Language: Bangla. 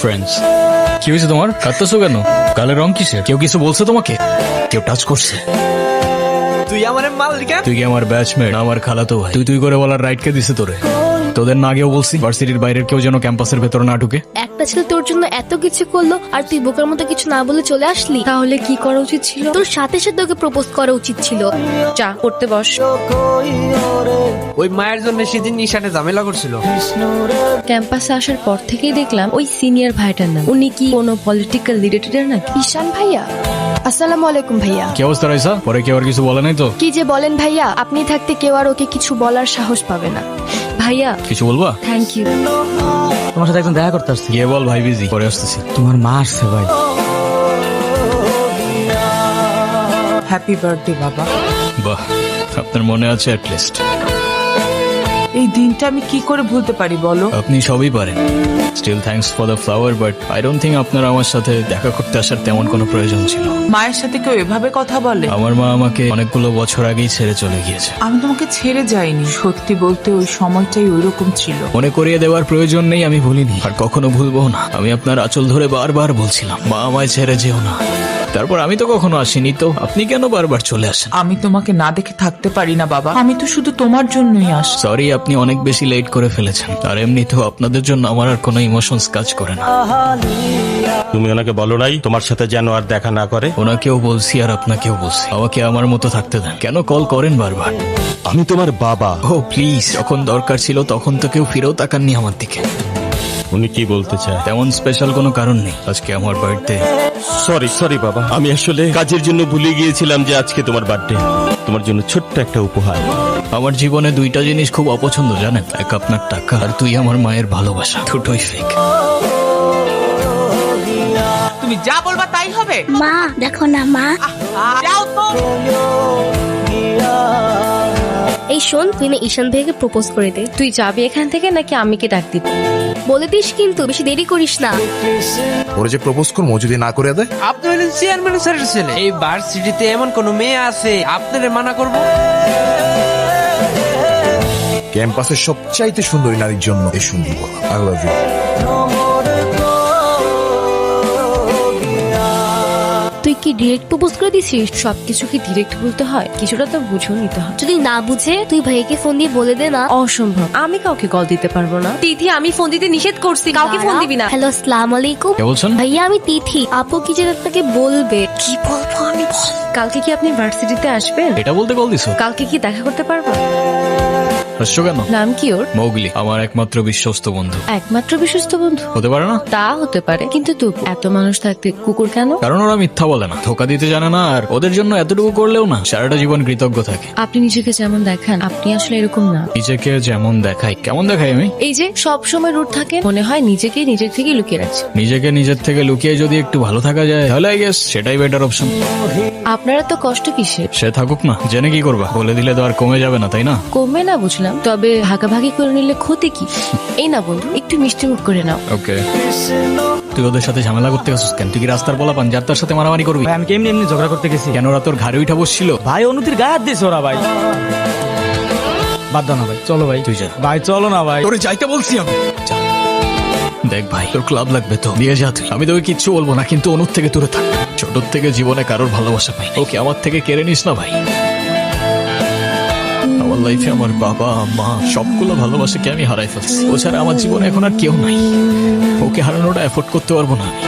ফ্রেন্ডস। কি হয়েছে তোমার? কাঁদতেছো কেন? গালের রং কিসের? কেউ কিছু বলছে তোমাকে? কেউ টাচ করছে? তুই আমার মালিকা? তুই কি আমার ব্যাচমেট? আমার খালাতো ভাই। তুই করে বলার রাইট কে দিছে তোরে? তোদের না আগেও বলছি ভার্সিটির বাইরের কেউ যেন ক্যাম্পাসের ভেতরে না ঢুকে। একটা ছেলে তোর জন্য এত কিছু করলো আর তুই বোকার মতো কিছু না বলে চলে আসলি। তাহলে কি করা উচিত ছিল? তোর সাথে সাথে ওকে প্রপোজ করা উচিত ছিল। চা করতে বস। ওই মায়ের জন্য সেদিন নিশানে ঝামেলা করছিল। ক্যাম্পাসে আসার পর থেকেই দেখলাম ওই সিনিয়র ভাইটার নাম। উনি কি কোনো পলিটিক্যাল রিলেটেড নাকি? ঈশান ভাইয়া, আসসালামু আলাইকুম ভাইয়া। কি অবস্থা রাইসা? পরে কেউ আর কিছু বলে নাই তো? কি যে বলেন ভাইয়া, আপনি থাকতে কেউ আর ওকে কিছু বলার সাহস পাবে না। ভাইয়া কিছু বলবা? Thank you. তোমার সাথে একদম দেখা করতে আসছি। গিয়ে বল ভাই বিজি, পরে আসতেছি। তোমার মা আসছে ভাই। হ্যাপি বার্থডে বাবা। বাহ, আপনার মনে আছে অ্যাট লিস্ট। এই দিনটা আমি কি করে ভুলতে পারি বলো? আপনি সবই পারেন। Still thanks for the flower, but I don't think আপনার আমার সাথে দেখা করতে আসার তেমন কোনো প্রয়োজন ছিল। মায়ের সাথে কেউ এভাবে কথা বলে? আমার মা আমাকে অনেকগুলো বছর আগেই ছেড়ে চলে গিয়েছে। আমি তোমাকে ছেড়ে যাইনি, সত্যি বলতে ওই সময়টাই ওইরকম ছিল। মনে করিয়ে দেওয়ার প্রয়োজন নেই, আমি ভুলিনি আর কখনো ভুলবো না। আমি আপনার আঁচল ধরে বারবার বলছিলাম, মা আমায় ছেড়ে যেও না। তারপর আমি তো কখনো আসিনি, তো আপনি কেন বারবার চলে আসেন? আমি তোমাকে না দেখে থাকতে পারি না বাবা, আমি তো শুধু তোমার জন্যই আস। সরি, আপনি অনেক বেশি লেট করে ফেলেছেন। আর এমনিতেও আপনাদের জন্য আমার আর কোনো ইমোশনস কাজ করে না। তুমি ওনাকে বলো নাই তোমার সাথে যেন আর দেখা না করে? ওনাকেও বলছি আর আপনাকেও বলছি, আমাকে আমার মতো থাকতে দেন। কেন কল করেন বারবার? আমি তোমার বাবা। ও প্লিজ, যখন দরকার ছিল তখন তো কেউ ফিরেও তাকাননি আমার দিকে। উনি কি বলতে চায়? তেমন স্পেশাল কোনো কারণ নেই, আজকে আমার বার্থডে। সরি বাবা, আমি আসলে কাজের জন্য ভুলে গিয়েছিলাম যে আজকে তোমার বার্থডে। তোমার জন্য ছোট্ট একটা উপহার। আমার জীবনে দুইটা জিনিস খুব অপছন্দ জানেন, এক আপনার টাকা আর তুই আমার মায়ের ভালোবাসা। দুটোই ফেক। তুমি যা বলবা তাই হবে। মা দেখো না মা। যাও তো। এই শোন, তুই না ঈশান ভাইকে প্রপোজ করে দে। তুই যাবি এখান থেকে নাকি আমি কি ডাক দিব? বলে দিস কিন্তু, বেশি দেরি করিস না। ওরা যে প্রপোজ করবো যদি না করে দেয়। আপনি হলেন চেয়ারম্যান স্যারের ছেলে। এই ভার্সিটিতে এমন কোন মেয়ে আছে আপনারে মানা করবো? ক্যাম্পাসের সবচাইতে সুন্দরী নারীর জন্য এই সুন্দর বলা আই লাভ ইউ। তুই কি ডিরেক্ট প্রপোজ করে দিছিস? সবকিছু কি ডিরেক্ট বলতে হয়? কিছুটা তো বুঝেও নিতে হয়। যদি না বুঝে তুই ভাইকে ফোন দিয়ে বলে দে না। অসম্ভব, আমি কাউকে কল দিতে পারবো না। তিথি, আমি ফোন দিতে নিষেধ করছি, কাউকে ফোন দিবি না। হ্যালো, আসসালামু আলাইকুম। কে বলছেন? ভাইয়া আমি তিথি। আপু কি যেন আপনাকে বলবে। কি বলবো আমি? কালকে কি আপনি ভার্সিটিতে আসবেন? এটা বলতে কল দিছো? কালকে কি দেখা করতে পারবো? হাসছো কেন? নাম কি ওর? মৌগলি, আমার একমাত্র বিশ্বস্ত বন্ধু। একমাত্র বিশ্বস্ত বন্ধু হতে পারে না? তা হতে পারে, কিন্তু তবু এত মানুষ থাকতে কুকুর কেন? কারণ ওরা মিথ্যা বলে না, ধোকা দিতে জানে না, আর ওদের জন্য এতটুকু করলেও না সারাটা জীবন কৃতজ্ঞ থাকে। আপনি নিজেকে যেমন দেখান, আপনি আসলে এরকম না। নিজেকে যেমন দেখাই? কেমন দেখাই আমি? এই যে সব সময় রুট থাকে, মনে হয় নিজেকে নিজের থেকে লুকিয়ে রাখছে। নিজেকে নিজের থেকে লুকিয়ে যদি একটু ভালো থাকা যায় তাহলে আই গেস সেটাই বেটার অপশন। আপনারা তো কষ্ট কিসের? সে থাকুক না, জেনে কি করবা? বলে দিলে তো আর কমে যাবে না, তাই না? কমবে না বুঝলাম, তবে ভাগাভাগি করে নিলে ক্ষতি কি? এই না বন্ধু, একটু মিষ্টি মুখ করে নাও। ওকে, তুই ওদের সাথে ঝামেলা করতে গেছিস কেন? তুই কি রাস্তার বলা পান যার তার সাথে মারামারি করবি? ভাই আমি কেমনি এমনি ঝগড়া করতে গেছি। কেন ওরা তোর ঘাড়ে উঠা বসছিল? ভাই অনুতির গায়ে হাত দিয়েছে ওরা ভাই। বাদ দাও না ভাই, চলো ভাই। তুই যা ভাই চলো না ভাই। তোরে যাইতে বলছি আমি। যা। দেখ ভাই, তোর ক্লাব লাগবে তো দিয়ে যা তুই। আমি তোকে কিচ্ছু বলবো না, কিন্তু অনুর থেকে দূরে থাক। ছোট থেকে জীবনে কারোর ভালোবাসা পাই, ওকে আমার থেকে কেড়ে নিস না ভাই। আমার লাইফে আমার বাবা মা সবগুলো ভালোবাসাকে আমি হারাই ফেলছি। ও ছাড়া আমার জীবনে এখন আর কেউ নাই। ওকে হারানোটা এফোর্ড করতে পারবো না আমি।